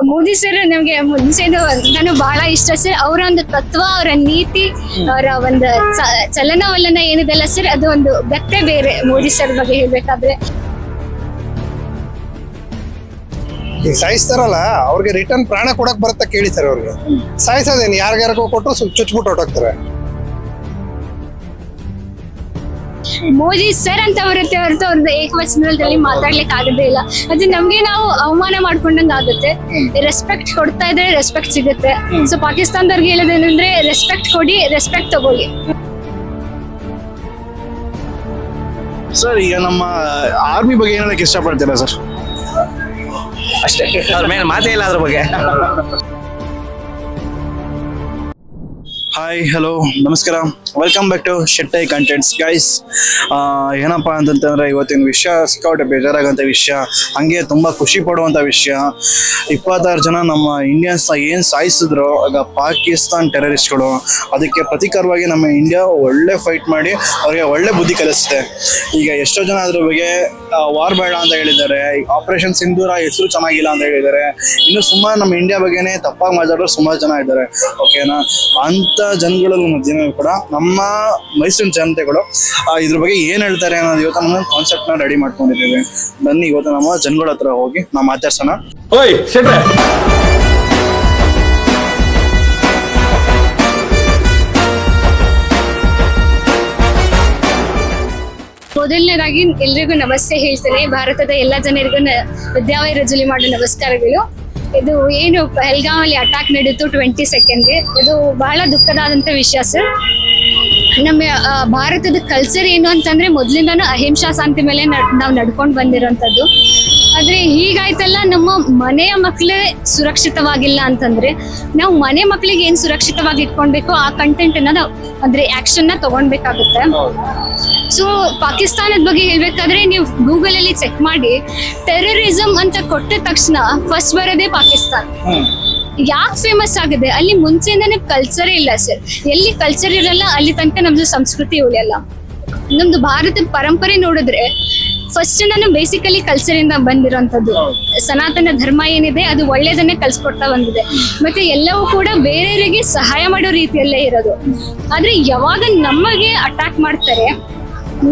Modi sir ನಮ್ಗೆ ಮುಂಚೆದು ನಾನು ಬಹಳ ಇಷ್ಟ ಸರ್. ಅವರ ಒಂದು ತತ್ವ, ಅವರ ನೀತಿ, ಅವರ ಒಂದು ಚಲನವಲನ ಏನಿದೆಲ್ಲ ಸರ್, ಅದು ಒಂದು ಗತ್ತೆ ಬೇರೆ ಮೋದಿ ಸರ್ ಬಗ್ಗೆ ಹೇಳ್ಬೇಕಾದ್ರೆ. ಈಗ ಸಾಯಿಸ್ತಾರಲ್ಲ ಅವ್ರಿಗೆ ರಿಟರ್ನ್ ಪ್ರಾಣ ಕೊಡಕ್ ಬರುತ್ತಾ ಕೇಳಿ ಸರ್. ಅವ್ರಿಗೆ ಸಾಯಿಸೋದೇನು, ಯಾರಿಗಾರಕ್ಕೂ ಕೊಟ್ಟು ಚುಚ್ಬಿಟ್ಟು ಹೊಟ್ಟೋಗ್ತಾರೆ. ಮೋದಿ ಸರ್ ಅಂತ ಬರುತ್ತೆ ಹೊರತು ಅವ್ರದ್ದು ಏಕವಚನದಲ್ಲಿ ಮಾತಾಡ್ಲಿಕ್ಕೆ ಆಗೋದೇ ಇಲ್ಲ. ಅದು ನಮ್ಗೆ ನಾವು ಅವಮಾನ ಮಾಡ್ಕೊಂಡಂಗ ಆಗುತ್ತೆ. ರೆಸ್ಪೆಕ್ಟ್ ಕೊಡ್ತಾ ಇದ್ರೆ ರೆಸ್ಪೆಕ್ಟ್ ಸಿಗುತ್ತೆ. ಸೊ ಪಾಕಿಸ್ತಾನದವ್ರಿಗೆ ಹೇಳೋದೇನಂದ್ರೆ ರೆಸ್ಪೆಕ್ಟ್ ಕೊಡಿ, ರೆಸ್ಪೆಕ್ಟ್ ತಗೊಳ್ಳಿ. ಸರ್ ಈಗ ನಮ್ಮ ಆರ್ಮಿ ಬಗ್ಗೆ ಏನ್ ಹೇಳಕ್ ಇಷ್ಟಪಡ್ತೀರಾ ಸರ್? ಅಷ್ಟೇ, ಅದ್ರ ಮೇಲೆ ಮಾತೇ ಇಲ್ಲ ಅದ್ರ ಬಗ್ಗೆ. ಹಾಯ್, ಹಲೋ, ನಮಸ್ಕಾರ, welcome back to Shetty contents guys. ಏನಪ್ಪಾ ಅಂತಂತಂದ್ರೆ ಇವತ್ತಿನ ವಿಷಯ ಸಿಕ್ಕಾಪಟ್ಟೆ ಬೇಜಾರಾಗಂತ ವಿಷಯ, ಹಂಗೆ ತುಂಬಾ ಖುಷಿ ಪಡುವಂತ ವಿಷಯ. 26 ಜನ ನಮ್ಮ ಇಂಡಿಯನ್ಸ್ ಏನ್ ಸಾಯಿಸಿದ್ರು ಆಗ ಪಾಕಿಸ್ತಾನ್ ಟೆರರಿಸ್ಟ್ಗಳು, ಅದಕ್ಕೆ ಪ್ರತಿಕಾರವಾಗಿ ನಮ್ಮ ಇಂಡಿಯಾ ಒಳ್ಳೆ ಫೈಟ್ ಮಾಡಿ ಅವ್ರಿಗೆ ಒಳ್ಳೆ ಬುದ್ಧಿ ಕಲಿಸುತ್ತೆ. ಈಗ ಎಷ್ಟೋ ಜನ ಅದ್ರ ಬಗ್ಗೆ ವಾರ್ ಬೇಡ ಅಂತ ಹೇಳಿದ್ದಾರೆ, ಆಪರೇಷನ್ ಸಿಂಧೂರ ಹೆಸರು ಚೆನ್ನಾಗಿಲ್ಲ ಅಂತ ಹೇಳಿದ್ದಾರೆ. ಇನ್ನು ಸುಮಾರು ನಮ್ಮ ಇಂಡಿಯಾ ಬಗ್ಗೆನೇ ತಪ್ಪಾಗಿ ಮಾತಾಡೋರು ಸುಮಾರು ಜನ ಇದ್ದಾರೆ. ಓಕೆನಾ? ಅಂತ ಜನಗಳ ಮಧ್ಯೆ ಕೂಡ ನಮ್ಮ ಮೈಸೂರಿನ ಜನತೆಗಳು ಇದ್ರ ಬಗ್ಗೆ ಏನ್ ಹೇಳ್ತಾರೆ ಅನ್ನೋದು ಇವತ್ತು ನಮ್ಮ ಕಾನ್ಸೆಪ್ಟ್ ನ ರೆಡಿ ಮಾಡ್ಕೊಂಡಿದ್ದೀವಿ. ಬನ್ನಿ ಇವತ್ತು ನಮ್ಮ ಜನಗಳ ಹತ್ರ ಹೋಗಿ ನಾವು ಮಾತಾಡ್ಸೋಣ. ಓಯ್ ಶೆಟ್ರೆ, ಮೊದಲನೇದಾಗಿ ಎಲ್ರಿಗೂ ನಮಸ್ತೆ ಹೇಳ್ತೇನೆ. ಭಾರತದ ಎಲ್ಲ ಜನರಿಗೂ ವಿದ್ಯಾವೈರಜಲಿ ಮಾಡೋ ನಮಸ್ಕಾರಗಳು. ಇದು ಏನು ಪಹಲ್ಗಾಮ್ ಅಲ್ಲಿ ಅಟ್ಯಾಕ್ ನಡೀತು 22ಗೆ, ಇದು ಬಹಳ ದುಃಖದಾದಂತ ವಿಷಯ ಸರ್. ನಮ್ಮ ಭಾರತದ ಕಲ್ಚರ್ ಏನು ಅಂತಂದ್ರೆ ಮೊದ್ಲಿಂದಾನು ಅಹಿಂಸಾ ಶಾಂತಿ ಮೇಲೆ ನಾವು ನಡ್ಕೊಂಡು ಬಂದಿರೋಂಥದ್ದು. ಆದ್ರೆ ಹೀಗಾಯ್ತಲ್ಲ, ನಮ್ಮ ಮನೆಯ ಮಕ್ಕಳೇ ಸುರಕ್ಷಿತವಾಗಿಲ್ಲ ಅಂತಂದ್ರೆ ನಾವು ಮನೆ ಮಕ್ಕಳಿಗೆ ಏನ್ ಸುರಕ್ಷಿತವಾಗಿ ಇಟ್ಕೊಳ್ಬೇಕು ಆ ಕಂಟೆಂಟ್ ಅನ್ನ ನಾವು ಅಂದ್ರೆ ಆಕ್ಷನ್ ನ ತಗೊಳ್ಬೇಕಾಗುತ್ತೆ. ಸೊ ಪಾಕಿಸ್ತಾನದ ಬಗ್ಗೆ ಹೇಳ್ಬೇಕಾದ್ರೆ ನೀವು ಗೂಗಲ್ ಅಲ್ಲಿ ಚೆಕ್ ಮಾಡಿ, ಟೆರರಿಸಂ ಅಂತ ಕೊಟ್ಟ ತಕ್ಷಣ ಫಸ್ಟ್ ಬರೋದೇ ಪಾಕಿಸ್ತಾನ. ಯಾಕೆ ಫೇಮಸ್ ಆಗಿದೆ? ಅಲ್ಲಿ ಮುಂಚೆಯಿಂದಾನೆ ಕಲ್ಚರೇ ಇಲ್ಲ ಸರ್. ಎಲ್ಲಿ ಕಲ್ಚರ್ ಇರಲ್ಲ ಅಲ್ಲಿ ತನಕ ನಮ್ದು ಸಂಸ್ಕೃತಿ ಉಳಿಯಲ್ಲ. ನಮ್ದು ಭಾರತದ ಪರಂಪರೆ ನೋಡಿದ್ರೆ ಫಸ್ಟ್ ನಾನು ಬೇಸಿಕಲಿ ಕಲ್ಚರ್ ಇಂದ ಬಂದಿರೋಂಥದ್ದು. ಸನಾತನ ಧರ್ಮ ಏನಿದೆ ಅದು ಒಳ್ಳೇದನ್ನೇ ಕಲ್ಸ್ಕೊಡ್ತಾ ಬಂದಿದೆ. ಮತ್ತೆ ಎಲ್ಲವೂ ಕೂಡ ಬೇರೆಯವರಿಗೆ ಸಹಾಯ ಮಾಡೋ ರೀತಿಯಲ್ಲೇ ಇರೋದು. ಆದ್ರೆ ಯಾವಾಗ ನಮಗೆ ಅಟ್ಯಾಕ್ ಮಾಡ್ತಾರೆ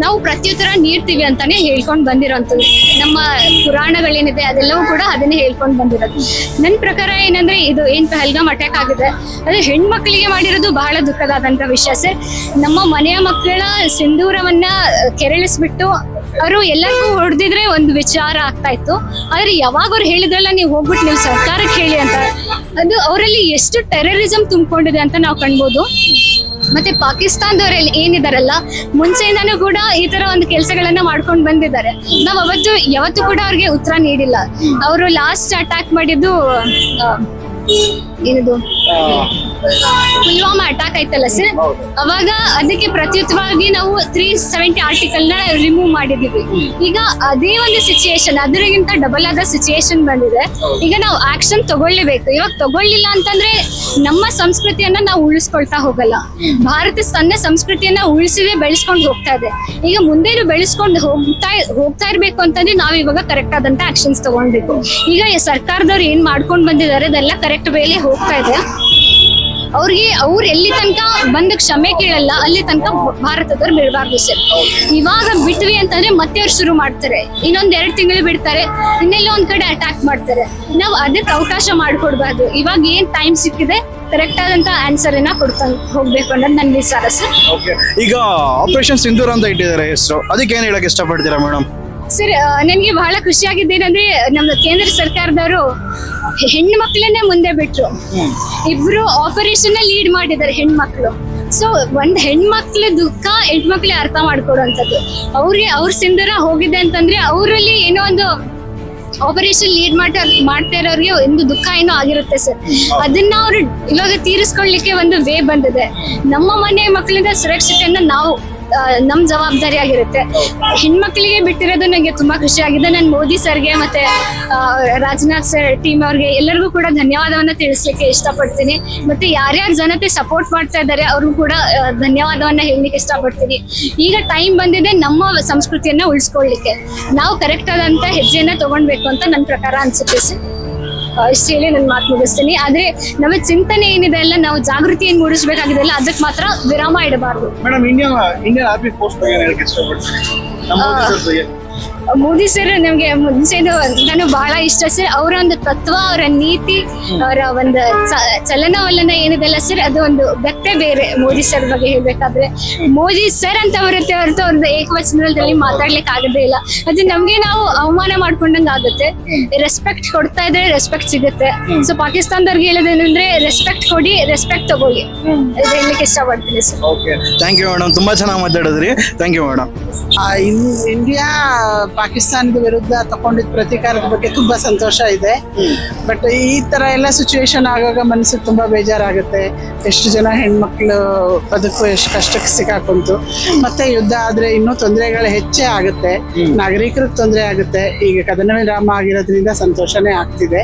ನಾವು ಪ್ರತ್ಯುತ್ತರ ನೀಡ್ತೀವಿ ಅಂತಾನೆ ಹೇಳ್ಕೊಂಡು ಬಂದಿರೋಂಥದ್ದು. ನಮ್ಮ ಪುರಾಣಗಳೇನಿದೆ ಅದೆಲ್ಲವೂ ಕೂಡ ಅದನ್ನೇ ಹೇಳ್ಕೊಂಡು ಬಂದಿರೋದು. ನನ್ನ ಪ್ರಕಾರ ಏನಂದ್ರೆ ಇದು ಏನ್ ಪಹಲ್ಗಾಮ್ ಅಟ್ಯಾಕ್ ಆಗಿದೆ ಅದು ಹೆಣ್ಮಕ್ಳಿಗೆ ಮಾಡಿರೋದು ಬಹಳ ದುಃಖದಾದಂತ ವಿಷಯ ಸರ್. ನಮ್ಮ ಮನೆಯ ಮಕ್ಕಳ ಸಿಂಧೂರವನ್ನ ಕೆರಳಿಸ್ಬಿಟ್ಟು ಅವರು ಎಲ್ಲರಿಗೂ ಹೊಡೆದಿದ್ರೆ ಒಂದು ವಿಚಾರ ಆಗ್ತಾ ಇತ್ತು. ಆದ್ರೆ ಯಾವಾಗ ಅವ್ರು ಹೇಳಿದ್ರಲ್ಲ ನೀವು ಹೋಗ್ಬಿಟ್ಟು ನೀವು ಸರ್ಕಾರಕ್ಕೆ ಹೇಳಿ ಅಂತ, ಅದು ಅವರಲ್ಲಿ ಎಷ್ಟು ಟೆರರಿಸಂ ತುಂಬಿಕೊಂಡಿದೆ ಅಂತ ನಾವು ಕಾಣ್ಬೋದು. ಮತ್ತೆ ಪಾಕಿಸ್ತಾನದವರಲ್ಲಿ ಏನಿದಾರಲ್ಲ ಮುಂಚೆಯಿಂದಾನು ಕೂಡ ಈ ತರ ಒಂದು ಕೆಲಸಗಳನ್ನ ಮಾಡ್ಕೊಂಡು ಬಂದಿದ್ದಾರೆ. ನಾವ್ ಯಾವತ್ತೂ ಕೂಡ ಅವ್ರಿಗೆ ಉತ್ತರ ನೀಡಿಲ್ಲ. ಅವರು ಲಾಸ್ಟ್ ಅಟ್ಯಾಕ್ ಮಾಡಿದ್ದು ಏನಿದು ಪುಲ್ವಾಮಾ ಅಟ್ಯಾಕ್ ಆಯ್ತಲ್ಲ ಸರ್, ಅವಾಗ ಅದಕ್ಕೆ ಪ್ರತ್ಯುತ್ತರವಾಗಿ ನಾವು 370 ಆರ್ಟಿಕಲ್ ನ ರಿಮೂವ್ ಮಾಡಿದೀವಿ. ಈಗ ಅದೇ ಒಂದು ಸಿಚುಯೇಷನ್ ಅದರಿಗಿಂತ ಡಬಲ್ ಆದ ಸಿಚುಯೇಷನ್ ಬಂದಿದೆ. ಈಗ ನಾವು ಆಕ್ಷನ್ ತಗೊಳ್ಲೇಬೇಕು. ಇವಾಗ ತಗೊಳ್ಳಿಲ್ಲ ಅಂತಂದ್ರೆ ನಮ್ಮ ಸಂಸ್ಕೃತಿಯನ್ನ ನಾವು ಉಳಿಸ್ಕೊಳ್ತಾ ಹೋಗಲ್ಲ. ಭಾರತ ತನ್ನ ಸಂಸ್ಕೃತಿಯನ್ನ ಉಳಿಸಿದೆ ಬೆಳೆಸ್ಕೊಂಡು ಹೋಗ್ತಾ ಇದೆ. ಈಗ ಮುಂದೇನು ಬೆಳೆಸ್ಕೊಂಡು ಹೋಗ್ತಾ ಇರ್ಬೇಕು ಅಂತಂದ್ರೆ ನಾವ್ ಇವಾಗ ಕರೆಕ್ಟ್ ಆದಂತ ಆಕ್ಷನ್ಸ್ ತಗೊಳ್ಬೇಕು. ಈಗ ಸರ್ಕಾರದವ್ರು ಏನ್ ಮಾಡ್ಕೊಂಡ್ ಬಂದಿದ್ದಾರೆ ಅದೆಲ್ಲ ಕರೆಕ್ಟ್ ವೇಲಿ ಹೋಗ್ತಾ ಇದೆ. ಅವ್ರು ಎಲ್ಲಿ ತನಕ ಬಂದ ಕ್ಷಮೆ ಕೇಳಲ್ಲ ಅಲ್ಲಿ ತನಕ ಭಾರತದವ್ರು ಬಿಡಬಾರ್ದು ಸರ್. ಇವಾಗ ಬಿಟ್ವಿ ಅಂತಂದ್ರೆ ಮತ್ತೆ ಅವ್ರು ಶುರು ಮಾಡ್ತಾರೆ, ಇನ್ನೊಂದ್ 2 ತಿಂಗಳು ಬಿಡ್ತಾರೆ, ಇನ್ನೆಲ್ಲ ಒಂದ್ ಕಡೆ ಅಟ್ಯಾಕ್ ಮಾಡ್ತಾರೆ. ನಾವು ಅದಕ್ಕೆ ಅವಕಾಶ ಮಾಡ್ಕೊಡ್ಬಾರ್ದು. ಇವಾಗ ಏನ್ ಟೈಮ್ ಸಿಕ್ಕಿದೆ ಕರೆಕ್ಟ್ ಆದಂತ ಆನ್ಸರ್ ಅನ್ನ ಕೊಡ್ಕೊಂಡು ಹೋಗ್ಬೇಕು ಅನ್ನೋದು ನನ್ ವಿಚಾರ ಸರ್. ಈಗ ಆಪರೇಷನ್ ಸಿಂಧೂರ್ ಅಂತ ಇಟ್ಟಿದ್ದಾರೆ ಹೆಸರು, ಅದಕ್ಕೆ ಏನ್ ಹೇಳಕ್ ಇಷ್ಟಪಡ್ತೀರಾ ಮೇಡಮ್? ಸರ್ ನನಗೆ ಬಹಳ ಖುಷಿ ಆಗಿದ್ದೇನೆಂದ್ರೆ ನಮ್ಮ ಕೇಂದ್ರ ಸರ್ಕಾರದವರು ಹೆಣ್ಣು ಮಕ್ಕಳನ್ನೇ ಮುಂದೆ ಬಿಟ್ರು. ಇಬ್ರು ಆಪರೇಷನ್ ಲೀಡ್ ಮಾಡಿದ್ದಾರೆ ಹೆಣ್ಮಕ್ಳು. ಸೊ ಒಂದ್ ಹೆಣ್ಮಕ್ಳ ದುಃಖ ಹೆಣ್ಮಕ್ಳೇ ಅರ್ಥ ಮಾಡ್ಕೊಡುವಂಥದ್ದು. ಅವ್ರ ಸಿಂಧೂರ ಹೋಗಿದೆ ಅಂತಂದ್ರೆ ಅವರಲ್ಲಿ ಏನೋ ಒಂದು ಆಪರೇಷನ್ ಲೀಡ್ ಮಾಡ್ತಾ ಇರೋರಿಗೆ ಒಂದು ದುಃಖ ಏನೋ ಆಗಿರುತ್ತೆ ಸರ್. ಅದನ್ನ ಅವ್ರು ಇವಾಗ ತೀರಿಸ್ಕೊಳ್ಲಿಕ್ಕೆ ಒಂದು ವೇ ಬಂದಿದೆ. ನಮ್ಮ ಮನೆ ಮಕ್ಕಳಿಂದ ಸುರಕ್ಷತೆಯನ್ನ ನಾವು ನಮ್ ಜವಾಬ್ದಾರಿ ಆಗಿರುತ್ತೆ. ಹೆಣ್ಮಕ್ಳಿಗೆ ಬಿಟ್ಟಿರೋದು ನಂಗೆ ತುಂಬಾ ಖುಷಿ ಆಗಿದೆ. ನಾನು ಮೋದಿ ಸರ್ಗೆ ಮತ್ತೆ ರಾಜನಾಥ್ ಸರ್ ಟೀಮ್ ಅವ್ರಿಗೆ ಎಲ್ಲರಿಗೂ ಕೂಡ ಧನ್ಯವಾದವನ್ನ ತಿಳಿಸ್ಲಿಕ್ಕೆ ಇಷ್ಟಪಡ್ತೀನಿ. ಮತ್ತೆ ಯಾರ್ಯಾರ ಜನತೆ ಸಪೋರ್ಟ್ ಮಾಡ್ತಾ ಇದ್ದಾರೆ ಅವ್ರಿಗೂ ಕೂಡ ಧನ್ಯವಾದವನ್ನ ಹೇಳಲಿಕ್ಕೆ ಇಷ್ಟಪಡ್ತೀನಿ. ಈಗ ಟೈಮ್ ಬಂದಿದೆ ನಮ್ಮ ಸಂಸ್ಕೃತಿಯನ್ನ ಉಳಿಸ್ಕೊಳ್ಳಿಕ್ಕೆ. ನಾವು ಕರೆಕ್ಟ್ ಆದಂತ ಹೆಜ್ಜೆಯನ್ನ ತಗೊಳ್ಬೇಕು ಅಂತ ನನ್ನ ಪ್ರಕಾರ ಅನ್ಸುತ್ತೆ ಸರ್. ಇಷ್ಟು ಹೇಳಿ ನನ್ನ ಮಾತು ಮುಗಿಸ್ತೀನಿ. ಆದ್ರೆ ನಮ್ಮ ಚಿಂತನೆ ಏನಿದೆ ಎಲ್ಲ ನಾವು ಜಾಗೃತಿಯನ್ನು ಮೂಡಿಸ್ಬೇಕಾಗಿದೆ ಅಲ್ಲ, ಅದಕ್ಕೆ ಮಾತ್ರ ವಿರಾಮ ಇಡಬಾರ್ದು. ಮೇಡಮ್ ಇಂಡಿಯನ್ ಆರ್ಮಿ ಫೋರ್ಸ್ ಬಗ್ಗೆ ಹೇಳಕ್ಕೆ ಇಷ್ಟಪಡ್ತೀನಿ. ನಮ್ಮ ಮೋದಿ ಸರ್ ಬಗ್ಗೆ. ಮೋದಿ ಸರ್ ನಮ್ಗೆ ಮುಂಚೆದು ನಾನು ಬಹಳ ಇಷ್ಟ ಸರ್. ಅವರ ಒಂದು ತತ್ವ, ಅವರ ನೀತಿ, ಅವರ ಒಂದು ಚಲನವಲನ ಏನಿದೆಲ್ಲ ಸರ್, ಅದು ಒಂದು ಗತ್ತೆ ಬೇರೆ. ಮೋದಿ ಸರ್ ಬಗ್ಗೆ ಹೇಳ್ಬೇಕಾದ್ರೆ ಮೋದಿ ಸರ್ ಅಂತ ಬರುತ್ತೆ ಹೊರತು ಅವ್ರದ್ದು ಏಕವಚನದಲ್ಲಿ ಮಾತಾಡ್ಲಿಕ್ಕೆ ಆಗದೇ ಇಲ್ಲ. ಅದು ನಮ್ಗೆ ನಾವು ಅವಮಾನ ಮಾಡ್ಕೊಂಡಂಗೆ ಆಗುತ್ತೆ. ರೆಸ್ಪೆಕ್ಟ್ ಕೊಡ್ತಾ ಇದ್ರೆ ರೆಸ್ಪೆಕ್ಟ್ ಸಿಗುತ್ತೆ. ಸೊ ಪಾಕಿಸ್ತಾನದವ್ರಿಗೆ ಹೇಳೋದೇನಂದ್ರೆ ರೆಸ್ಪೆಕ್ಟ್ ಕೊಡಿ, ರೆಸ್ಪೆಕ್ಟ್ ತಗೊಳ್ಳಿ, ಇದು ಹೇಳಲಿಕ್ಕೆ ಇಷ್ಟಪಡ್ತೀನಿ sir. Okay, thank you madam, ತುಂಬಾ ಚೆನ್ನಾಗಿ ಮಾತಾಡಿದ್ರಿ. Thank you madam. ಇಂಡಿಯಾ ಪಾಕಿಸ್ತಾನದ ವಿರುದ್ಧ ತಗೊಂಡಿದ್ದ ಪ್ರತೀಕಾರದ ಬಗ್ಗೆ ತುಂಬಾ ಸಂತೋಷ ಇದೆ. ಬಟ್ ಈ ತರ ಎಲ್ಲ ಸಿಚುವೇಶನ್ ಆಗಾಗ ಮನಸ್ಸಿಗೆ ತುಂಬಾ ಬೇಜಾರಾಗುತ್ತೆ. ಎಷ್ಟು ಜನ ಹೆಣ್ಮಕ್ಳು ಬದುಕು ಎಷ್ಟು ಕಷ್ಟಕ್ಕೆ ಸಿಕ್ಕಾಕೊಂತು. ಮತ್ತೆ ಯುದ್ಧ ಆದ್ರೆ ಇನ್ನೂ ತೊಂದರೆಗಳು ಹೆಚ್ಚೇ ಆಗುತ್ತೆ, ನಾಗರಿಕರಿಗೆ ತೊಂದರೆ ಆಗುತ್ತೆ. ಈಗ ಕದನ ವಿರಾಮ ಆಗಿರೋದ್ರಿಂದ ಸಂತೋಷನೇ ಆಗ್ತಿದೆ.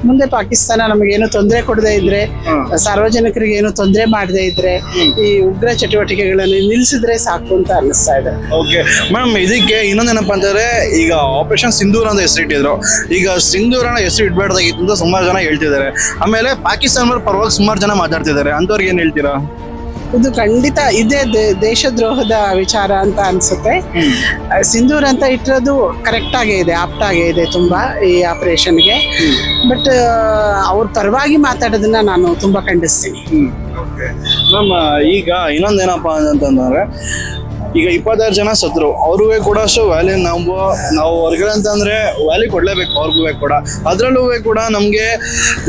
ಮುಂದೆ ಪಾಕಿಸ್ತಾನ ನಮಗೇನು ತೊಂದರೆ ಕೊಡದೇ ಇದ್ರೆ, ಸಾರ್ವಜನಿಕರಿಗೆ ಏನು ತೊಂದರೆ ಮಾಡದೇ ಇದ್ರೆ, ಈ ಉಗ್ರ ಚಟುವಟಿಕೆಗಳನ್ನು ನಿಲ್ಲಿಸಿದ್ರೆ ಸಾಕು ಅಂತ ಅನ್ನಿಸ್ತಾ ಇದೆ. ಓಕೆ ಮೇಡಮ್, ಇದಕ್ಕೆ ಇನ್ನೊಂದೇನಪ್ಪ ಅಂತಂದ್ರೆ, ಈಗ ಆಪರೇಷನ್ ಸಿಂಧೂರ್ ಅಂತ ಹೆಸರಿಟ್ಟಿದ್ರು. ಈಗ ಸಿಂಧೂರನ್ನ ಹೆಸರು ಇಡ್ಬಾರ್ದಾಗಿತ್ತು ಅಂತ ಸುಮಾರು ಜನ ಹೇಳ್ತಿದ್ದಾರೆ. ಆಮೇಲೆ ಪಾಕಿಸ್ತಾನ ಪರವಾಗಿ ಸುಮಾರು ಜನ ಮಾತಾಡ್ತಿದ್ದಾರೆ. ಅಂತವ್ರಿಗೆ ಏನ್ ಹೇಳ್ತೀರಾ? ಇದು ಖಂಡಿತ ಇದೇ ದೇಶದ್ರೋಹದ ವಿಚಾರ ಅಂತ ಅನ್ಸುತ್ತೆ. ಸಿಂಧೂರ್ ಅಂತ ಇಟ್ಟಿರೋದು ಕರೆಕ್ಟ್ ಆಗೇ ಇದೆ, ಆಪ್ಟ್ ಆಗೇ ಇದೆ ತುಂಬಾ ಈ ಆಪರೇಷನ್ಗೆ. ಬಟ್ ಅವ್ರ ಪರವಾಗಿ ಮಾತಾಡೋದನ್ನ ನಾನು ತುಂಬಾ ಖಂಡಿಸ್ತೀನಿ. ಮ್ಯಾಮ್, ಈಗ ಇನ್ನೊಂದೇನಪ್ಪ ಅಂತಂದ್ರೆ, ಈಗ 26 ಜನ ಸತ್ರು, ಅವ್ರಿಗೆ ಕೂಡ ಅಷ್ಟು ವ್ಯಾಲ್ಯೂ ನಾವು ಹೊರಗಡೆ ಅಂತಂದ್ರೆ ವ್ಯಾಲ್ಯೂ ಕೊಡ್ಲೇಬೇಕು ಅವ್ರಿಗೂ ಕೂಡ. ಅದ್ರಲ್ಲೂ ಕೂಡ ನಮ್ಗೆ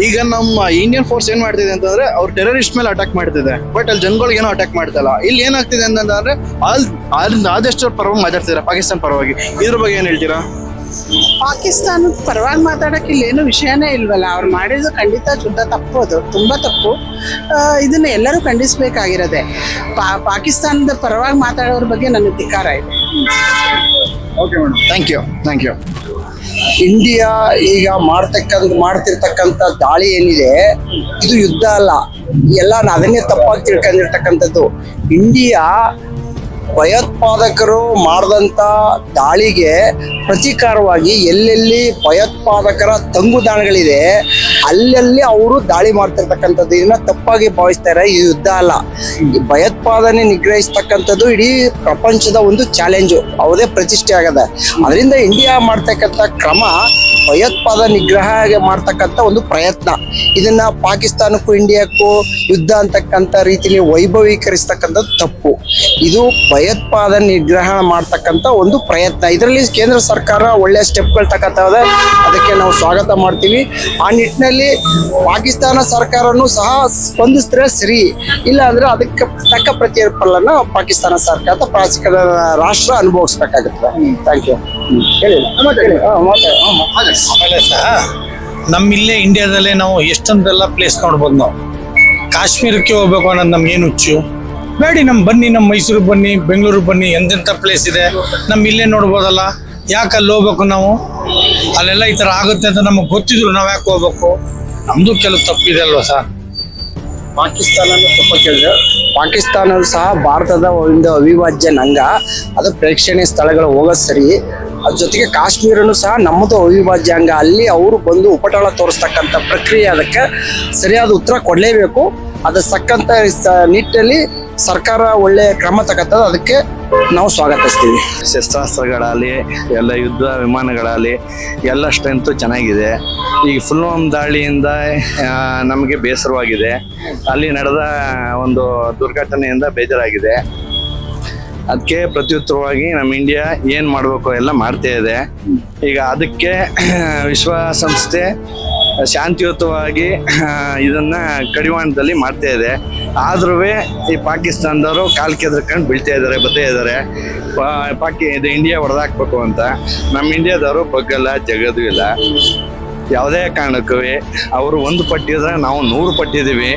ಈಗ ನಮ್ಮ ಇಂಡಿಯನ್ ಫೋರ್ಸ್ ಏನ್ ಮಾಡ್ತಿದೆ ಅಂತಂದ್ರೆ, ಅವ್ರು ಟೆರರಿಸ್ಟ್ ಮೇಲೆ ಅಟ್ಯಾಕ್ ಮಾಡ್ತಿದೆ. ಬಟ್ ಅಲ್ಲಿ ಜನಗಳಿಗೆ ಏನೋ ಅಟ್ಯಾಕ್ ಮಾಡ್ತಿಲ್ಲ. ಇಲ್ಲಿ ಏನಾಗ್ತಿದೆ ಅಂತಂದ್ರೆ, ಆದಷ್ಟು ಪರವಾಗಿ ಮಾತಾಡ್ತಿದ್ದಾರೆ ಪಾಕಿಸ್ತಾನ ಪರವಾಗಿ. ಇದ್ರ ಬಗ್ಗೆ ಏನ್ ಹೇಳ್ತೀರಾ? ಪಾಕಿಸ್ತಾನದ ಪರವಾಗಿ ಮಾತಾಡಕ್ಕೆ ಇಲ್ಲೇನು ವಿಷಯನೇ ಇಲ್ವಲ್ಲ. ಅವ್ರು ಮಾಡಿದ್ದು ಖಂಡಿತ ಶುದ್ಧ ತಪ್ಪು, ಅದು ತುಂಬಾ ತಪ್ಪು. ಇದನ್ನ ಎಲ್ಲರೂ ಖಂಡಿಸ್ಬೇಕಾಗಿರೋದೆ. ಪಾಕಿಸ್ತಾನದ ಪರವಾಗಿ ಮಾತಾಡೋರ ಬಗ್ಗೆ ನನಗೆ ಧಿಕ್ಕಾರ ಇದೆ. Okay madam, thank you. India ಈಗ ಮಾಡ್ತಿರ್ತಕ್ಕಂಥ ದಾಳಿ ಏನಿದೆ, ಇದು ಯುದ್ಧ ಅಲ್ಲ. ಎಲ್ಲ ಅದನ್ನೇ ತಪ್ಪಾಗಿ ತಿಳ್ಕೊಂಡಿರ್ತಕ್ಕಂಥದ್ದು. ಇಂಡಿಯಾ ಭಯೋತ್ಪಾದಕರು ಮಾಡಿದಂಥ ದಾಳಿಗೆ ಪ್ರತೀಕಾರವಾಗಿ ಎಲ್ಲೆಲ್ಲಿ ಭಯೋತ್ಪಾದಕರ ತಂಗುದಾಣಗಳಿದೆ ಅಲ್ಲಲ್ಲಿ ಅವರು ದಾಳಿ ಮಾಡ್ತಿರ್ತಕ್ಕಂಥದ್ದು. ಇದನ್ನ ತಪ್ಪಾಗಿ ಭಾವಿಸ್ತಾರೆ. ಇದು ಯುದ್ಧ ಅಲ್ಲ. ಈ ಭಯೋತ್ಪಾದನೆ ನಿಗ್ರಹಿಸ್ತಕ್ಕಂಥದ್ದು ಇಡೀ ಪ್ರಪಂಚದ ಒಂದು ಚಾಲೆಂಜು, ಯಾವುದೇ ಪ್ರತಿಷ್ಠೆ ಆಗದೆ. ಅದರಿಂದ ಇಂಡಿಯಾ ಮಾಡ್ತಕ್ಕಂಥ ಕ್ರಮ ಭಯೋತ್ಪಾದನೆ ನಿಗ್ರಹ ಮಾಡ್ತಕ್ಕಂಥ ಒಂದು ಪ್ರಯತ್ನ. ಇದನ್ನ ಪಾಕಿಸ್ತಾನಕ್ಕೂ ಇಂಡಿಯಾಕ್ಕೂ ಯುದ್ಧ ಅಂತಕ್ಕಂಥ ರೀತಿಯಲ್ಲಿ ವೈಭವೀಕರಿಸ್ತಕ್ಕಂಥದ್ದು ತಪ್ಪು. ಇದು ಭಯೋತ್ಪಾದನೆ ನಿಗ್ರಹ ಮಾಡ್ತಕ್ಕಂಥ ಒಂದು ಪ್ರಯತ್ನ. ಇದರಲ್ಲಿ ಕೇಂದ್ರ ಸರ್ಕಾರ ಒಳ್ಳೆಯ ಸ್ಟೆಪ್ಗಳು ತಗೋತದೆ, ಅದಕ್ಕೆ ನಾವು ಸ್ವಾಗತ ಮಾಡ್ತೀವಿ. ಆ ನಿಟ್ಟಿನಲ್ಲಿ ಪಾಕಿಸ್ತಾನ ಸರ್ಕಾರನೂ ಸಹ ಸ್ಪಂದಿಸಿದ್ರೆ ಸರಿ, ಇಲ್ಲ ಅಂದ್ರೆ ಅದಕ್ಕೆ ತಕ್ಕ ಪ್ರತಿಫಲನ ಪಾಕಿಸ್ತಾನ ಸರ್ಕಾರ ರಾಷ್ಟ್ರ ಅನುಭವಿಸ್ಬೇಕಾಗುತ್ತೆ. Thank you. ಆಮೇಲೆ ನಮ್ಮಿಲ್ಲೇ ಇಂಡಿಯಾದಲ್ಲೇ ನಾವು ಎಷ್ಟೊಂದೆಲ್ಲ ಪ್ಲೇಸ್ ನೋಡ್ಬೋದು. ನಾವು ಕಾಶ್ಮೀರಕ್ಕೆ ಹೋಗ್ಬೇಕು ಅನ್ನೋದು ನಮ್ಗೇನು ಹುಚ್ಚು ಬೇಡಿ. ಬನ್ನಿ, ನಮ್ಮ ಮೈಸೂರಿಗೆ ಬನ್ನಿ, ಬೆಂಗಳೂರಿಗೆ ಬನ್ನಿ, ಎಂತೆಂಥ ಪ್ಲೇಸ್ ಇದೆ ನಮ್ಮ ಇಲ್ಲೇ ನೋಡ್ಬೋದಲ್ಲ. ಯಾಕೆ ಅಲ್ಲಿ ಹೋಗ್ಬೇಕು ನಾವು? ಅಲ್ಲೆಲ್ಲ ಈ ಥರ ಆಗುತ್ತೆ ಅಂತ ನಮಗೆ ಗೊತ್ತಿದ್ರು ನಾವು ಯಾಕೆ ಹೋಗ್ಬೇಕು? ನಮ್ದು ಕೆಲವು ತಪ್ಪಿದೆ ಅಲ್ವಾ ಸರ್? ಪಾಕಿಸ್ತಾನ ಸಹ ಭಾರತದ ಒಂದು ಅವಿಭಾಜ್ಯ ಅಂಗ. ಅದು ಪ್ರೇಕ್ಷಣೀಯ ಸ್ಥಳಗಳು ಹೋಗೋದು ಸರಿ. ಅದ್ರ ಜೊತೆಗೆ ಕಾಶ್ಮೀರನು ಸಹ ನಮ್ಮದು ಅವಿಭಾಜ್ಯ ಅಂಗ. ಅಲ್ಲಿ ಅವರು ಬಂದು ಉಪಟಳ ತೋರಿಸ್ತಕ್ಕಂಥ ಪ್ರಕ್ರಿಯೆ, ಅದಕ್ಕೆ ಸರಿಯಾದ ಉತ್ತರ ಕೊಡಲೇಬೇಕು. ಅದ್ರ ತಕ್ಕಂಥ ನಿಟ್ಟಿನಲ್ಲಿ ಸರ್ಕಾರ ಒಳ್ಳೆ ಕ್ರಮ ತಗತ್ತದ, ಅದಕ್ಕೆ ನಾವು ಸ್ವಾಗತಿಸ್ತೀವಿ. ಶಸ್ತ್ರಾಸ್ತ್ರಗಳಲ್ಲಿ ಎಲ್ಲ ಯುದ್ಧ ವಿಮಾನಗಳಲ್ಲಿ ಎಲ್ಲ ಸ್ಟ್ರೆಂತು ಚೆನ್ನಾಗಿದೆ. ಈಗ ಪುಲ್ವಾಮ ದಾಳಿಯಿಂದ ನಮಗೆ ಬೇಸರವಾಗಿದೆ. ಅಲ್ಲಿ ನಡೆದ ಒಂದು ದುರ್ಘಟನೆಯಿಂದ ಬೇಜಾರಾಗಿದೆ. ಅದಕ್ಕೆ ಪ್ರತ್ಯುತ್ತರವಾಗಿ ನಮ್ಮ ಇಂಡಿಯಾ ಏನು ಮಾಡಬೇಕು ಎಲ್ಲ ಮಾಡ್ತಾ ಇದೆ. ಈಗ ಅದಕ್ಕೆ ವಿಶ್ವಸಂಸ್ಥೆ ಶಾಂತಿಯುತವಾಗಿ ಇದನ್ನ ಕಡಿವಾಣದಲ್ಲಿ ಮಾಡ್ತಾ ಇದೆ. ಆದ್ರೂ ಈ ಪಾಕಿಸ್ತಾನದವರು ಕಾಲ್ ಕೆದ್ರಕೊಂಡು ಬರ್ತಾ ಇದ್ದಾರೆ. ಇದು ಇಂಡಿಯಾ ಹೊಡೆದಾಕ್ಬೇಕು ಅಂತ. ನಮ್ಮ ಇಂಡಿಯಾದವರು ಬಗ್ಗಲ್ಲ, ಜಗದು ಇಲ್ಲ. ಯಾವುದೇ ಕಾರಣಕ್ಕೂ ಅವರು ಒಂದು ಪಟ್ಟಿದ್ರೆ ನಾವು 100 ಪಟ್ಟಿದ್ದೀವಿ.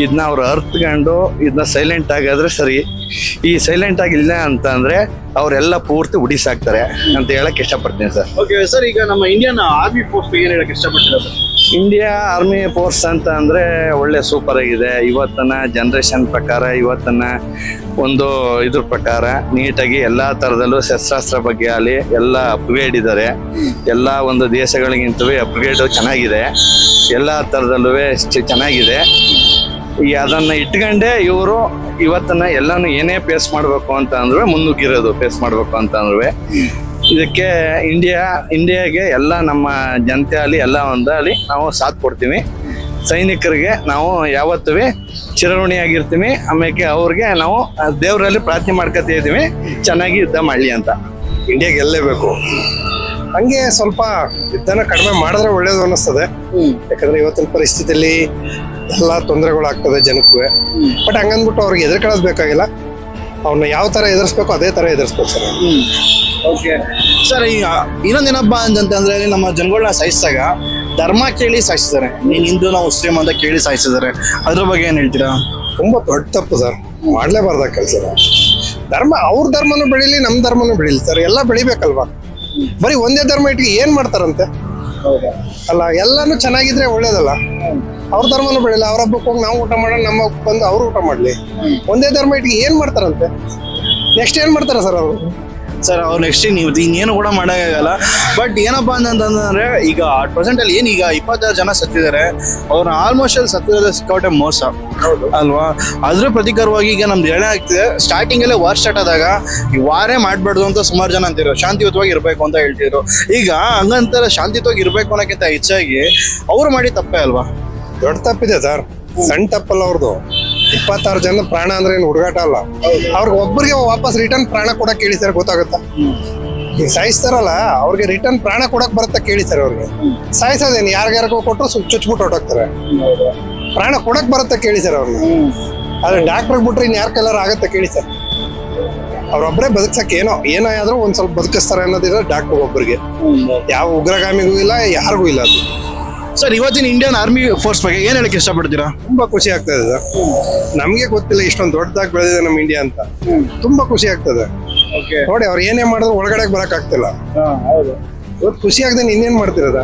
ಇದನ್ನ ಅವ್ರು ಅರ್ಥಕೊಂಡು ಇದನ್ನ ಸೈಲೆಂಟ್ ಆಗಿದ್ರೆ ಸರಿ. ಈ ಸೈಲೆಂಟ್ ಆಗಿಲ್ಲ ಅಂತ ಅಂದ್ರೆ ಅವರೆಲ್ಲ ಪೂರ್ತಿ ಉಡಿಸಾಕ್ತಾರೆ ಅಂತ ಹೇಳಕ್ ಇಷ್ಟಪಡ್ತೀನಿ ಸರ್. ಓಕೆ ಸರ್, ಈಗ ನಮ್ಮ ಇಂಡಿಯನ್ ಆರ್ಮಿ ಫೋರ್ಸ್ ಬಗ್ಗೆ ಹೇಳಕ್ ಇಷ್ಟಪಡ್ತೀರಾ ಸರ್? ಇಂಡಿಯಾ ಆರ್ಮಿ ಫೋರ್ಸ್ ಅಂತ ಅಂದ್ರೆ ಒಳ್ಳೆ ಸೂಪರ್ ಆಗಿದೆ. ಇವತ್ತಿನ ಜನರೇಷನ್ ಪ್ರಕಾರ, ಇವತ್ತಿನ ಒಂದು ಇದ್ರ ಪ್ರಕಾರ ನೀಟಾಗಿ ಎಲ್ಲಾ ತರದಲ್ಲೂ ಶಸ್ತ್ರಾಸ್ತ್ರ ಬಗ್ಗೆ ಆಗಲಿ ಎಲ್ಲ ಅಪ್ಗ್ರೇಡ್ ಇದ್ದಾರೆ. ಎಲ್ಲ ಒಂದು ದೇಶಗಳಿಗಿಂತೂ ಅಪ್ಗ್ರೇಡ್ ಚೆನ್ನಾಗಿದೆ. ಎಲ್ಲ ತರದಲ್ಲೂ ಚೆನ್ನಾಗಿದೆ. ಈ ಅದನ್ನ ಇಟ್ಕೊಂಡೆ ಇವರು ಇವತ್ತನ್ನ ಎಲ್ಲಾನು ಏನೇ ಫೇಸ್ ಮಾಡ್ಬೇಕು ಅಂತ ಅಂದ್ರೆ ಮುಂದಕ್ಕಿರೋದು ಫೇಸ್ ಮಾಡ್ಬೇಕು ಅಂತ ಅಂದ್ರೆ ಇದಕ್ಕೆ ಇಂಡಿಯಾಗೆ ಎಲ್ಲ ನಮ್ಮ ಜನತೆ ಆಗಲಿ ಎಲ್ಲ ಒಂದಾಗಲಿ ನಾವು ಸಾಥ್ ಕೊಡ್ತೀವಿ. ಸೈನಿಕರಿಗೆ ನಾವು ಯಾವತ್ತೂ ಚಿರಋಣಿಯಾಗಿರ್ತೀವಿ. ಆಮೇಲೆ ಅವ್ರಿಗೆ ನಾವು ದೇವರಲ್ಲಿ ಪ್ರಾರ್ಥನೆ ಮಾಡ್ಕೊತಾ ಇದ್ದೀವಿ ಚೆನ್ನಾಗಿ ಯುದ್ಧ ಮಾಡಲಿ ಅಂತ. ಇಂಡಿಯಾ ಗೆಲ್ಲೇಬೇಕು. ಹಂಗೆ ಸ್ವಲ್ಪ ಯುದ್ಧನ ಕಡಿಮೆ ಮಾಡಿದ್ರೆ ಒಳ್ಳೇದು ಅನ್ನಿಸ್ತದೆ. ಯಾಕಂದ್ರೆ ಇವತ್ತಿನ ಪರಿಸ್ಥಿತಿಯಲ್ಲಿ ಎಲ್ಲಾ ತೊಂದರೆಗಳು ಆಗ್ತದೆ ಜನಕ್ಕೂ. ಬಟ್ ಹಂಗಂದ್ಬಿಟ್ಟು ಅವ್ರಿಗೆ ಎದುರ್ಕೊಳ್ಳೋದು ಬೇಕಾಗಿಲ್ಲ. ಅವ್ರನ್ನ ಯಾವ ತರ ಎದುರಿಸ್ಬೇಕು ಅದೇ ತರ ಎದುರಿಸ್ಬೇಕು ಸರ್. ಓಕೆ ಸರ್, ಈಗ ಇನ್ನೊಂದೇನಪ್ಪ ಅಂತಂದ್ರೆ ನಮ್ಮ ಜನಗಳನ್ನ ಸಾಯಿಸಿದಾಗ ಧರ್ಮ ಕೇಳಿ ಸಾಯಿಸಿದ್ದಾರೆ. ನೀನ್ ಹಿಂದೂ ನಾವು ಮುಸ್ಲಿಂ ಅಂತ ಕೇಳಿ ಸಾಯಿಸಿದ್ದಾರೆ. ಅದ್ರ ಬಗ್ಗೆ ಏನ್ ಹೇಳ್ತೀರಾ? ತುಂಬಾ ದೊಡ್ಡ ತಪ್ಪು ಸರ್. ಮಾಡ್ಲೇಬಾರ್ದ ಕೆಲಸ. ಧರ್ಮ ಅವ್ರ ಧರ್ಮನೂ ಬೆಳೀಲಿ, ನಮ್ ಧರ್ಮನೂ ಬೆಳೀಲಿ ಸರ್. ಎಲ್ಲ ಬೆಳಿಬೇಕಲ್ವಾ? ಬರೀ ಒಂದೇ ಧರ್ಮ ಇಟ್ಟಿ ಏನ್ ಮಾಡ್ತಾರಂತೆ? ಅಲ್ಲ, ಎಲ್ಲಾನು ಚೆನ್ನಾಗಿದ್ರೆ ಒಳ್ಳೇದಲ್ಲ. ಅವ್ರ ಧರ್ಮನೂ ಬೆಳಿಲ್ಲ, ಅವ್ರ ಹಬ್ಬಕ್ಕೆ ಹೋಗಿ ನಾವು ಊಟ ಮಾಡೋಣ, ನಮ್ಮ ಬಂದು ಅವ್ರು ಊಟ ಮಾಡ್ಲಿ. ಒಂದೇ ಧರ್ಮ ಇಟ್ಟಿ ಏನ್ ಮಾಡ್ತಾರಂತೆ? ನೆಕ್ಸ್ಟ್ ಏನ್ ಮಾಡ್ತಾರ ಸರ್ ಅವರು? ಸರ್ ಅವ್ರು ನೆಕ್ಸ್ಟ್ ನೀವು ಇನ್ನೇನು ಕೂಡ ಮಾಡೋಕ್ಕಾಗಲ್ಲ. ಬಟ್ ಏನಪ್ಪಾ ಅಂತಂದ್ರೆ ಈಗ ಪ್ರೆಸೆಂಟ್ ಅಲ್ಲಿ ಏನೀಗ 26 ಜನ ಸತ್ತಿದ್ದಾರೆ. ಅವ್ರನ್ನ ಆಲ್ಮೋಸ್ಟ್ ಅಲ್ಲಿ ಸತ್ತಿರೋದು ಸಿಕ್ಕಾಪಟ್ಟೆ ಮೋಸ ಅಲ್ವಾ? ಅದ್ರ ಪ್ರತಿಕಾರವಾಗಿ ಈಗ ನಮ್ದು ಏನೇ ಆಗ್ತಿದೆ, ಸ್ಟಾರ್ಟಿಂಗ್ ಅಲ್ಲೇ ವಾರ್ ಸ್ಟಾರ್ಟ್ ಆದಾಗ ಈ ವಾರೇ ಮಾಡ್ಬಾರ್ದು ಅಂತ ಸುಮಾರು ಜನ ಅಂತಿದ್ರು, ಶಾಂತಿಯುತವಾಗಿ ಇರ್ಬೇಕು ಅಂತ ಹೇಳ್ತಿದ್ರು. ಈಗ ಹಂಗಂತಾರೆ ಶಾಂತಿಯುತವಾಗಿ ಇರ್ಬೇಕು ಅನ್ನೋಕ್ಕಿಂತ ಹೆಚ್ಚಾಗಿ ಅವ್ರು ಮಾಡಿ ತಪ್ಪೇ ಅಲ್ವಾ? ದೊಡ್ಡ ತಪ್ಪಿದೆ ಸರ್. ಸಣ್ಣ ತಪ್ಪಲ್ಲ ಅವ್ರದ್ದು. 26 ಜನ ಪ್ರಾಣ ಅಂದ್ರೆ ಏನು ಹುಡುಗಾಟ ಅಲ್ಲ. ಅವ್ರಿಗೆ ಒಬ್ಬರಿಗೆ ವಾಪಸ್ ರಿಟರ್ನ್ ಪ್ರಾಣ ಕೊಡಕ್ ಕೇಳಿ ಸರ್, ಗೊತ್ತಾಗುತ್ತಾ? ಈಗ ಸಾಯಿಸ್ತಾರಲ್ಲ, ಅವ್ರಿಗೆ ರಿಟರ್ನ್ ಪ್ರಾಣ ಕೊಡಕ್ ಬರುತ್ತಾ ಕೇಳಿ ಸರ್. ಅವ್ರಿಗೆ ಸಾಯಿಸೋದೇನು, ಯಾರಿಗಾರಿಗೋ ಕೊಟ್ಟು ಚುಚ್ಬಿಟ್ಟು ಹೊಟ್ಟೋಗ್ತಾರೆ. ಪ್ರಾಣ ಕೊಡಕ್ ಬರುತ್ತಾ ಕೇಳಿ ಸರ್ ಅವ್ರನ್ನ. ಆದ್ರೆ ಡಾಕ್ಟರ್ ಬಿಟ್ರೆ ಇನ್ ಯಾರ ಕೈಲಾರ ಆಗತ್ತೆ ಕೇಳಿ ಸರ್. ಅವ್ರೊಬ್ಬರೇ ಬದುಕ್ಸಕ್ ಏನೋ ಆದ್ರೂ ಒಂದ್ ಸ್ವಲ್ಪ ಬದುಕಿಸ್ತಾರೆ ಅನ್ನೋದಿದ್ರೆ ಡಾಕ್ಟರ್ ಒಬ್ಬರಿಗೆ. ಯಾವ ಉಗ್ರಗಾಮಿಗೂ ಇಲ್ಲ, ಯಾರಿಗೂ ಇಲ್ಲ ಅದು. ಸರ್, ಇವತ್ತಿನ ಇಂಡಿಯನ್ ಆರ್ಮಿ ಫೋರ್ಸ್ ಬಗ್ಗೆ ಏನ್ ಹೇಳಕ್ ಇಷ್ಟಪಡ್ತೀರಾ? ತುಂಬಾ ಖುಷಿ ಆಗ್ತದೆ ಸರ್. ನಮ್ಗೆ ಗೊತ್ತಿಲ್ಲ ಇಷ್ಟೊಂದು ದೊಡ್ಡದಾಗಿ ಬೆಳೆದಿದೆ ನಮ್ಮ ಇಂಡಿಯಾ ಅಂತ. ತುಂಬಾ ಖುಷಿ ಆಗ್ತದೆ ನೋಡಿ. ಅವ್ರು ಏನೇ ಮಾಡಿದ್ರು ಒಳಗಡೆ ಬರಕ್ ಆಗ್ತಿಲ್ಲ. ಇವತ್ತು ಖುಷಿ ಆಗದೆ ಇನ್ನೇನ್ ಮಾಡ್ತಿರೋದ?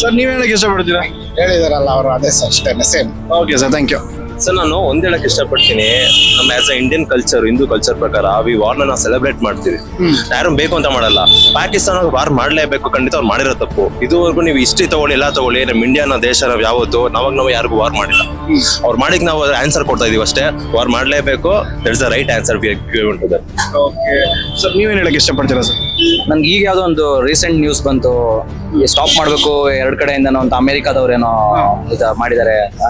ಸರ್, ನೀವ್ ಹೇಳಕ್ ಇಷ್ಟಪಡ್ತೀರಾ? ಹೇಳಿದಾರಲ್ಲ ಅವರು, ಅದೇ ಸರ್, ಅಷ್ಟೇ same. Okay sir, thank you. Sir, ನಾನು ಒಂದ್ ಹೇಳಕ್ ಇಷ್ಟಪಡ್ತೀನಿ. ನಮ್ಮ as a Indian culture, Hindu culture ಪ್ರಕಾರ ಈ ವಾರ್ನ ನಾವು ಸೆಲೆಬ್ರೇಟ್ ಮಾಡ್ತೀವಿ. ಯಾರು ಬೇಕು ಅಂತ ಮಾಡಲ್ಲ. ಪಾಕಿಸ್ತಾನ ವಾರ್ ಮಾಡ್ಲೇಬೇಕು, ಖಂಡಿತ ಅವ್ರು ಮಾಡಿರೋ ತಪ್ಪು. ಇದುವರೆಗೂ ನೀವು ಹಿಸ್ಟ್ರಿ ತಗೊಳ್ಳಿ, ಎಲ್ಲ ತಗೊಳ್ಳಿ, ನಮ್ಮ ಇಂಡಿಯಾನ ದೇಶ ನಾವು ಯಾವತ್ತು ನಾವು ಯಾರಿಗೂ ವಾರ್ ಮಾಡಿಲ್ಲ. ಅವ್ರು ಮಾಡಿಕ್ ನಾವು ಆನ್ಸರ್ ಕೊಡ್ತಾ ಇದೀವಿ ಅಷ್ಟೇ. ವಾರ್ ಮಾಡ್ಲೇಬೇಕು, that's the right answer. Okay sir, ನೀವೇನ್ ಹೇಳಕ್ ಇಷ್ಟಪಡ್ತೀರಾ ಸರ್? ನನ್ಗೆ ಈಗ ಯಾವ್ದೋ ಒಂದು ರೀಸೆಂಟ್ ನ್ಯೂಸ್ ಬಂತು, ಸ್ಟಾಪ್ ಮಾಡ್ಬೇಕು 2 ಕಡೆಯಿಂದ ಅಂತ ಅಮೆರಿಕಾದವ್ರೇನೋ ಇದು ಮಾಡಿದ್ದಾರೆ ಅಂತ.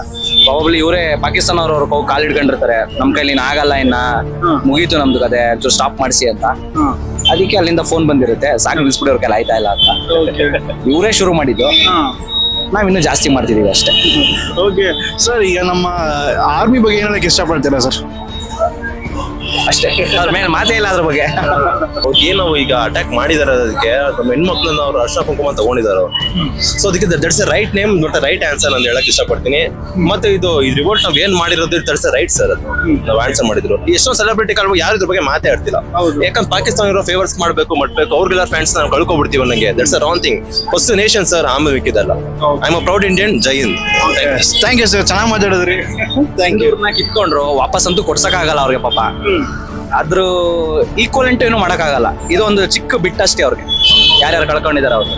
ಪ್ರಾಬಬ್ಲಿ ಇವರೇ ಪಾಕಿಸ್ತಾನ ಅವ್ರವ್ರು ಕಾಲ್ ಹಿಡ್ಕೊಂಡಿರ್ತಾರೆ, ನಮ್ ಕೈಲಿ ಆಗಲ್ಲ, ಇನ್ನ ಮುಗೀತು ನಮ್ದು ಕತೆ, ಸ್ಟಾಪ್ ಮಾಡಿಸಿ ಅಂತ. ಅದಕ್ಕೆ ಅಲ್ಲಿಂದ ಫೋನ್ ಬಂದಿರುತ್ತೆ, ಸಾಕು ನಿಲ್ಸ್ಬಿಡಿ ಅವ್ರ ಕೈಲಿ ಆಯ್ತಾ ಇಲ್ಲ ಅಂತ. ಇವರೇ ಶುರು ಮಾಡಿದ್ದು, ನಾವಿನ್ನೂ ಜಾಸ್ತಿ ಮಾಡ್ತಿದೀವಿ ಅಷ್ಟೇ. ಓಕೆ ಸರ್, ಈಗ ನಮ್ಮ ಆರ್ಮಿ ಬಗ್ಗೆ ಏನ್ ಹೇಳಕ್ ಇಷ್ಟಪಡ್ತೀರಾ ಸರ್? ಅಷ್ಟೇ, ಅದ್ರ ಮೇಲೆ ಮಾತೇ ಇಲ್ಲ ಅದ್ರ ಬಗ್ಗೆ. ಏನು ಈಗ ಅಟ್ಯಾಕ್ ಮಾಡಿದಾರೆ, ಅದಕ್ಕೆ ನಮ್ಮ ಹೆಣ್ಮಕ್ಳನ್ನ ಅವ್ರು ಅರ್ಶನ ಕುಂಕುಮ ತಗೊಂಡಿದ್ದಾರೆ ಅವ್ರು. ಸೊ ಅದಕ್ಕೆ ದಟ್ಸ್ ಎ ರೈಟ್ ನೇಮ್, ಮತ್ತೆ ರೈಟ್ ಆನ್ಸರ್ ಅಂತ ಹೇಳಕ್ ಇಷ್ಟಪಡ್ತೀನಿ. ಮತ್ತೆ ಇದು ರಿವೋಲ್ಟ್ ನಾವ್ ಏನ್ ಮಾಡಿರೋದು ದಟ್ಸ್ ಎ ರೈಟ್ ಸರ್. ಅದು ನಾವ್ ಆನ್ಸರ್ ಮಾಡಿದ್ರು. ಎಷ್ಟೋ ಸೆಲೆಬ್ರಿಟಿ ಕಾಲ್ ಯಾರು ಇದ್ರ ಬಗ್ಗೆ ಮಾತಾಡ್ತಿಲ್ಲ. ಯಾಕಂದ್ರೆ ಪಾಕಿಸ್ತಾನ ಇರೋ ಫೇವರ್ಸ್ ಮಾಡ್ಬೇಕು, ಅವ್ರಿಗೆಲ್ಲ ಫ್ಯಾನ್ಸ್ ನಾವು ಕಳ್ಕೊಬಿಡ್ತೀವಿ ಅನ್ನಂಗೆ. That's a wrong thing. First nation sir, ಆಮೇಲೆ ಮಿಕ್ಕಿದಲ್ಲ. I am a proud Indian. Jai Hind. Thank you sir, ಚೆನ್ನಾಗಿ ಮಾತಾಡಿದ್ರಿ. Thank you. ಕಿತ್ಕೊಂಡ್ರು ವಾಪಸ್ ಅಂತೂ ಕೊಡ್ಸಕ್ ಆಗಲ್ಲ ಅವ್ರಿಗೆ ಪಾಪ. ಅದ್ರ ಈಕ್ವಲೆಂಟ್ ಏನು ಮಾಡಕ್ಕಾಗಲ್ಲ. ಇದು ಒಂದು ಚಿಕ್ಕ ಬಿಟ್ ಅಷ್ಟೇ ಅವ್ರಿಗೆ, ಯಾರ್ಯಾರು ಕಳ್ಕೊಂಡಿದ್ದಾರೆ ಅವ್ರು.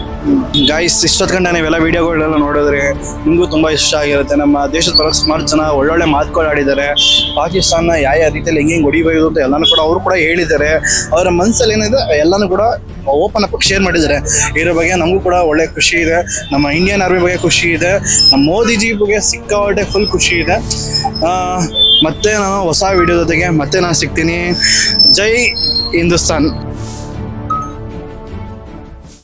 ಗೈಸ್, ಇಷ್ಟೊತ್ತು ಗಂಟೆ ನೀವೆಲ್ಲ ವಿಡಿಯೋಗಳೆಲ್ಲ ನೋಡಿದ್ರೆ ನಿಮಗೂ ತುಂಬಾ ಇಷ್ಟ ಆಗಿರುತ್ತೆ. ನಮ್ಮ ದೇಶದ ಪರ ಸುಮಾರು ಜನ ಒಳ್ಳೊಳ್ಳೆ ಮಾತುಗಳು ಆಡಿದ್ದಾರೆ. ಪಾಕಿಸ್ತಾನ ಯಾವ ರೀತಿಯಲ್ಲಿ ಹೆಂಗೆ ಹೊಡಿಬಹುದು ಅಂತ ಎಲ್ಲಾನು ಕೂಡ ಅವರು ಕೂಡ ಹೇಳಿದ್ದಾರೆ. ಅವರ ಮನಸ್ಸಲ್ಲಿ ಏನಿದೆ ಎಲ್ಲಾನು ಕೂಡ ಓಪನ್ ಅಪ್ ಶೇರ್ ಮಾಡಿದ್ದಾರೆ. ಇದ್ರ ಬಗ್ಗೆ ನಮಗೂ ಕೂಡ ಒಳ್ಳೆ ಖುಷಿ ಇದೆ. ನಮ್ಮ ಇಂಡಿಯನ್ ಆರ್ಮಿ ಬಗ್ಗೆ ಖುಷಿ ಇದೆ. ನಮ್ಮ ಮೋದಿಜಿ ಬಗ್ಗೆ ಸಿಕ್ಕಾಪಟ್ಟೆ ಫುಲ್ ಖುಷಿ ಇದೆ. ಮತ್ತೆ ನಾನು ಹೊಸ ವಿಡಿಯೋ ಜೊತೆಗೆ ಮತ್ತೆ ನಾನು ಸಿಗ್ತೀನಿ. ಜೈ ಹಿಂದೂಸ್ತಾನ್.